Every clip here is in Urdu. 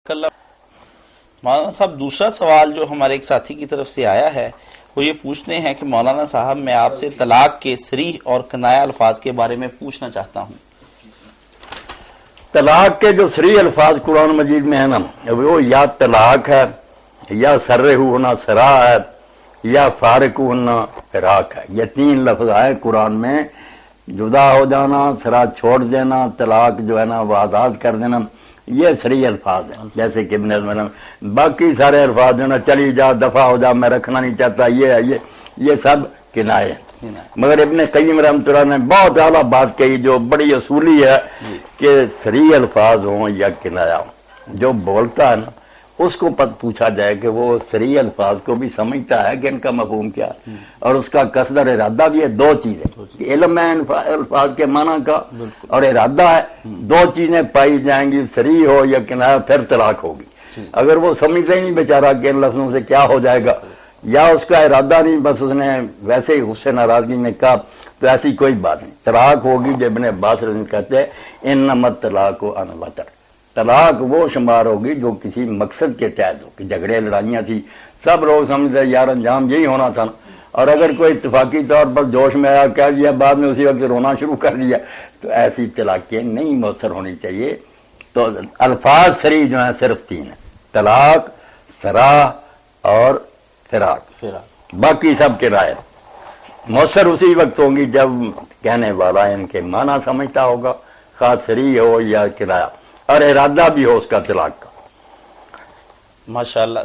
مولانا صاحب دوسرا سوال جو ہمارے ایک ساتھی کی طرف سے آیا ہے وہ یہ پوچھتے ہیں کہ مولانا صاحب میں آپ سے طلاق کے صریح اور کنایہ الفاظ کے بارے میں پوچھنا چاہتا ہوں۔ طلاق کے جو صریح الفاظ قرآن مجید میں ہے نا وہ یا طلاق ہے یا سرہ ہونا سرا ہے یا فارق ہونا فراق ہے۔ یہ تین لفظ آئے قرآن میں، جدا ہو جانا، سرا چھوڑ دینا، طلاق جو ہے نا وہ آزاد کر دینا، یہ صریح الفاظ ہیں۔ جیسے کہ ابن حزم باقی سارے الفاظ جو نا چلی جا، دفع ہو جا، میں رکھنا نہیں چاہتا، یہ سب کنائے ہیں۔ مگر ابن قیم رحمۃ اللہ نے بہت اعلیٰ بات کہی جو بڑی اصولی ہے کہ صریح الفاظ ہوں یا کنایا ہوں، جو بولتا ہے نا اس کو پوچھا جائے کہ وہ صریح الفاظ کو بھی سمجھتا ہے کہ ان کا مفہوم کیا ہے اور اس کا قصد اور ارادہ بھی ہے۔ دو چیزیں، علم ہے الفاظ کے معنی کا اور ارادہ ہے، دو چیزیں پائی جائیں گی، صریح ہو یا کنایا، پھر طلاق ہوگی۔ اگر وہ سمجھتا ہی نہیں بیچارہ کہ ان لفظوں سے کیا ہو جائے گا، یا اس کا ارادہ نہیں، بس اس نے ویسے ہی غصے ناراضگی میں کہا، تو ایسی کوئی بات نہیں، طلاق ہوگی۔ جو ابن عباس رضی اللہ عنہ کہتے ہیں انما الطلاق عن الوطر، طلاق وہ شمار ہوگی جو کسی مقصد کے تحت ہو، کہ جھگڑے لڑائیاں تھی، سب لوگ سمجھتے یار انجام یہی ہونا تھا، اور اگر کوئی اتفاقی طور پر جوش میں آیا کہہ دیا، بعد میں اسی وقت رونا شروع کر دیا، تو ایسی طلاقیں نہیں مؤثر ہونی چاہیے۔ تو الفاظ صریح جو ہیں صرف تین ہیں، طلاق، سراح اور فراق، باقی سب کنائے مؤثر اسی وقت ہوں گی جب کہنے والا ان کے معنی سمجھتا ہوگا، خاص صریح ہو یا کنایا، اور ارادہ بھی ہو اس کا طلاق کا۔ ماشاءاللہ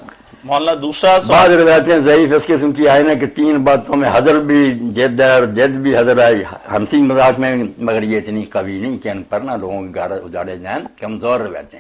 مولانا دوسرا بعض روایتیں ضعیف اس قسم کی آئے نا کہ تین باتوں میں حضر بھی جد ہے اور جد بھی حضر ہے، ہنسی مذاق میں، مگر یہ اتنی قوی نہیں کہ ان پر نا لوگوں کے گھر اجاڑے جائیں، کمزور روایتیں۔